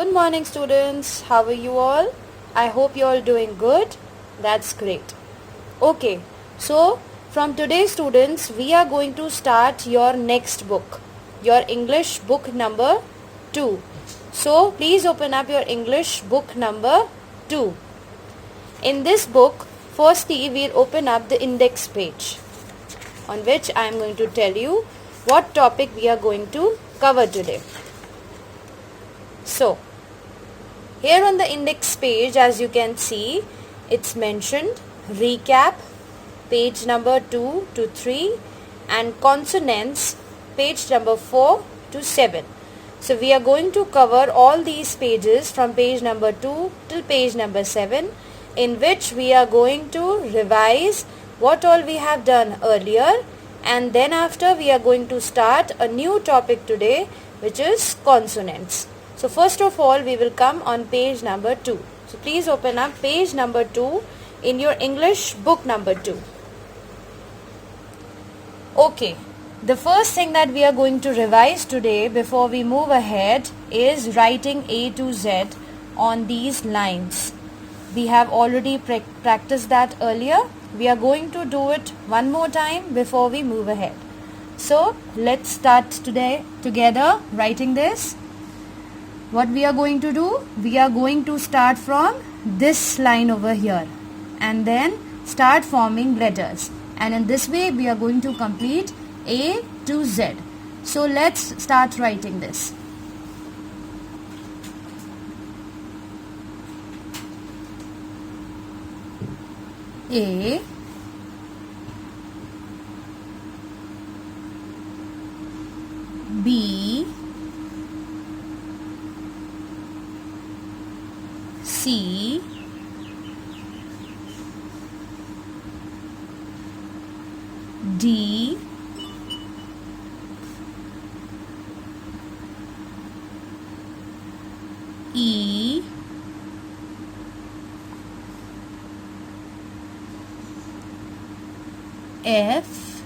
Good morning students, how are you all? I hope you all doing good. That's great. Okay, so from today students, we are going to start your next book, your English book number 2. So please open up your English book number 2. In this book, firstly we'll open up the index page on which I am going to tell you what topic we are going to cover today. So, here on the index page, as you can see, it's mentioned recap, page number 2 to 3, and consonants, page number 4 to 7. So, we are going to cover all these pages from page number 2 till page number 7, in which we are going to revise what all we have done earlier, and then after we are going to start a new topic today, which is consonants. So first of all, we will come on page number 2. So please open up page number 2 in your English book number 2. Okay, the first thing that we are going to revise today before we move ahead is writing A to Z on these lines. We have already practiced that earlier. We are going to do it one more time before we move ahead. So let's start today together writing this. What we are going to do? We are going to start from this line over here and then start forming letters. And in this way we are going to complete A to Z. So let's start writing this. A, B, C, D, E, F,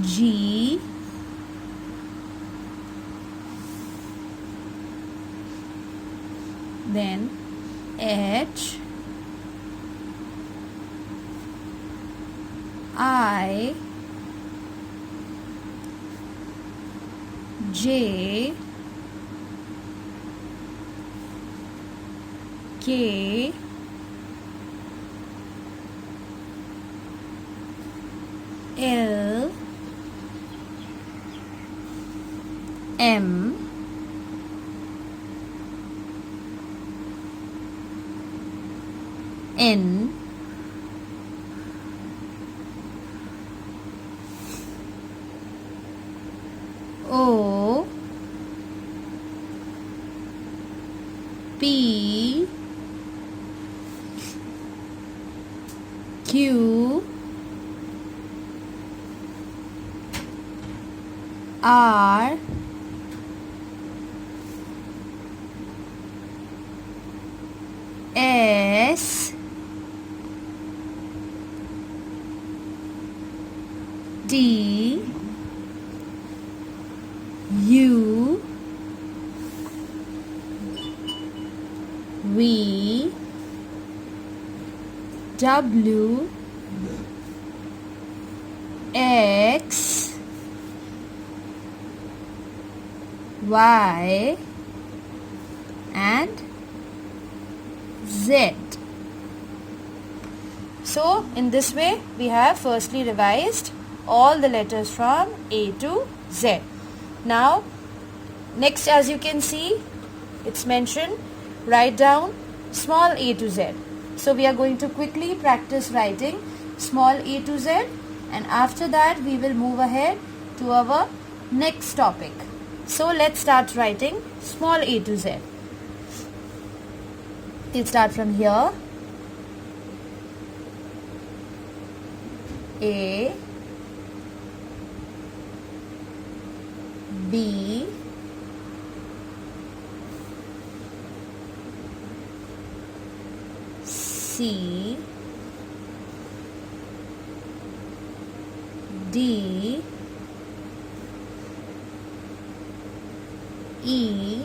G, then H, I, J, K, L, M, N, O, P, Q, R, S, T, U, V, W, X, Y, and Z. So in this way we have firstly revised all the letters from A to Z. Now next, as you can see, it's mentioned write down small a to Z. So we are going to quickly practice writing small a to Z, and after that we will move ahead to our next topic. So let's start writing small a to Z. We'll start from here. A, B, C, D, E,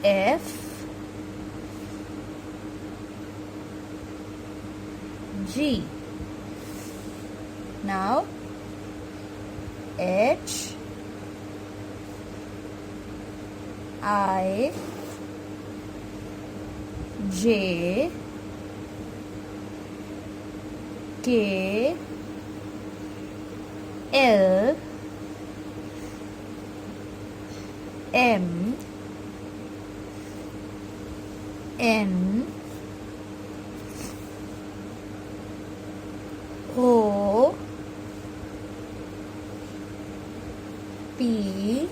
F, G. Now H, I, J, K, L, M, N, O, P,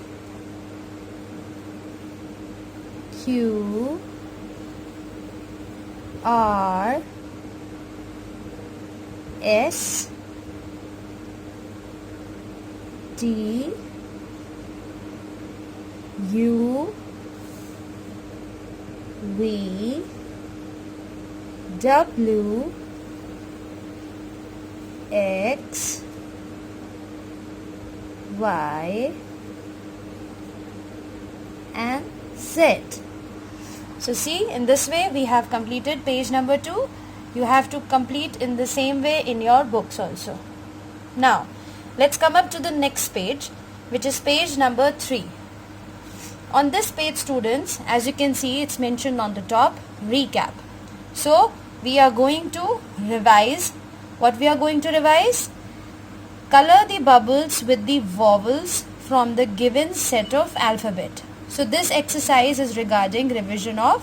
Q, R, S, T, U, V, W, X, Y, and Z. So see, in this way we have completed page number 2. You have to complete in the same way in your books also. Now, let's come up to the next page, which is page number 3. On this page, students, as you can see, it's mentioned on the top, recap. So, we are going to revise. What we are going to revise? Color the bubbles with the vowels from the given set of alphabet. So, this exercise is regarding revision of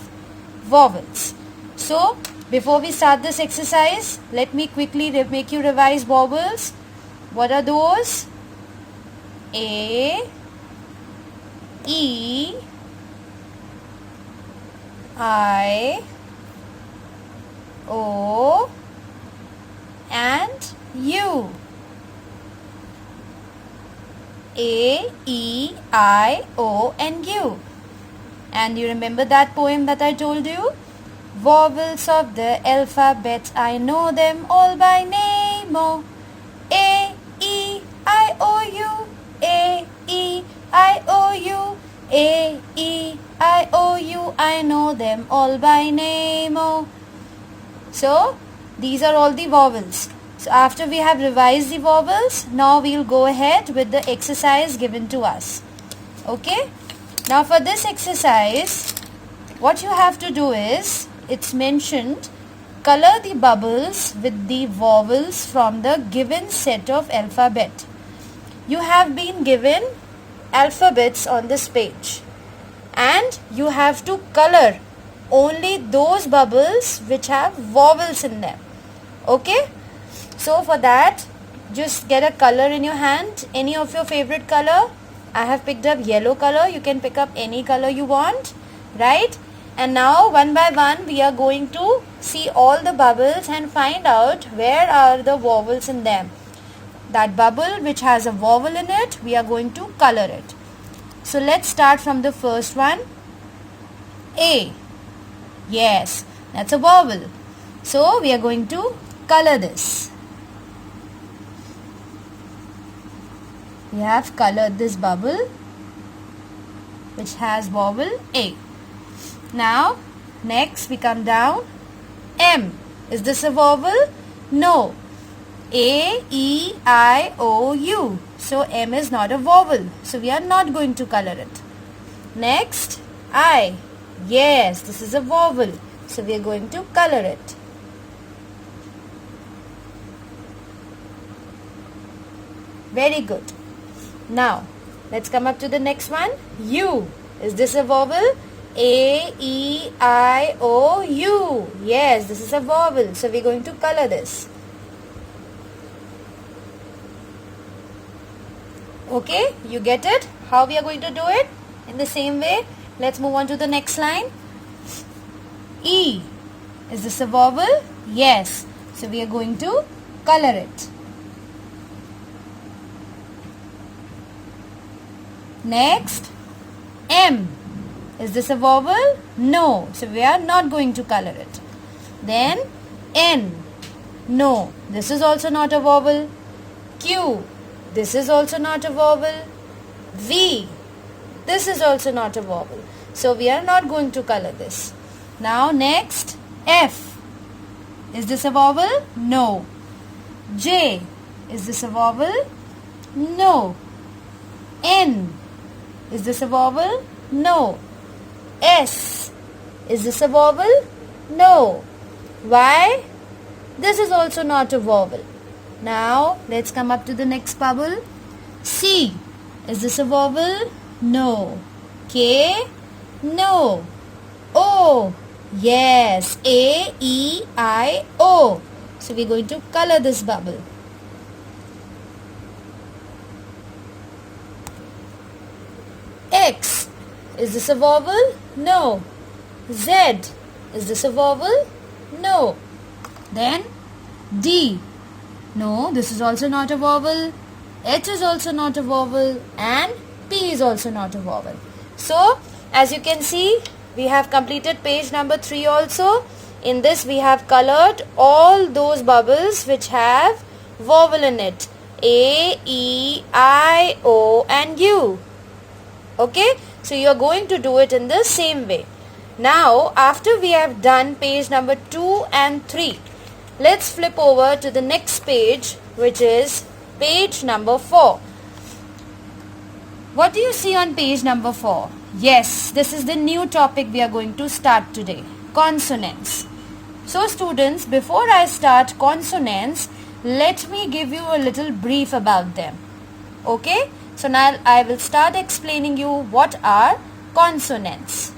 vowels. So, before we start this exercise, let me quickly make you revise vowels. What are those? A, E, I, O, and U. A, E, I, O, and U. And you remember that poem that I told you? Vowels of the alphabet, I know them all by name. Oh. A, E, I, O, U. A, E, I, O, U. A, E, I, O, U. I know them all by name. Oh. So, these are all the vowels. So, after we have revised the vowels, now we will go ahead with the exercise given to us. Okay? Now, for this exercise, what you have to do is, it's mentioned, color the bubbles with the vowels from the given set of alphabet. You have been given alphabets on this page, and you have to color only those bubbles which have vowels in them. Okay? So for that, just get a color in your hand, any of your favorite color. I have picked up yellow color. You can pick up any color you want, right? And now one by one we are going to see all the bubbles and find out where are the vowels in them. That bubble which has a vowel in it, we are going to color it. So let's start from the first one. A. Yes, that's a vowel. So we are going to color this. We have colored this bubble which has vowel A. Now, next we come down. M. Is this a vowel? No. A, E, I, O, U. So, M is not a vowel. So, we are not going to color it. Next, I. Yes, this is a vowel. So, we are going to color it. Very good. Now, let's come up to the next one. U. Is this a vowel? A, E, I, O, U. Yes, this is a vowel. So, we're going to color this. Okay, you get it? How we are going to do it? In the same way, let's move on to the next line. E. Is this a vowel? Yes. So, we are going to color it. Next, M. Is this a vowel? No. So, we are not going to color it. Then, N. No, this is also not a vowel. Q, this is also not a vowel. V, this is also not a vowel. So we are not going to color this. Now next, F. Is this a vowel? No. J, is this a vowel? No. N, is this a vowel? No. S, is this a vowel? No. Y, this is also not a vowel. Now let's come up to the next bubble. C, is this a vowel? No. K, no. O, yes. A, E, I, O. So we're going to color this bubble. X, is this a vowel? No. Z, is this a vowel? No. Then D, no, this is also not a vowel. H is also not a vowel, and P is also not a vowel. So as you can see, we have completed page number 3 also. In this we have colored all those bubbles which have vowel in it. A, E, I, O and U. Okay, so you are going to do it in the same way. Now after we have done page number 2 and 3, let's flip over to the next page, which is page number 4. What do you see on page number 4? Yes, this is the new topic we are going to start today. Consonants. So students, before I start consonants, let me give you a little brief about them. Okay? So now I will start explaining you what are consonants.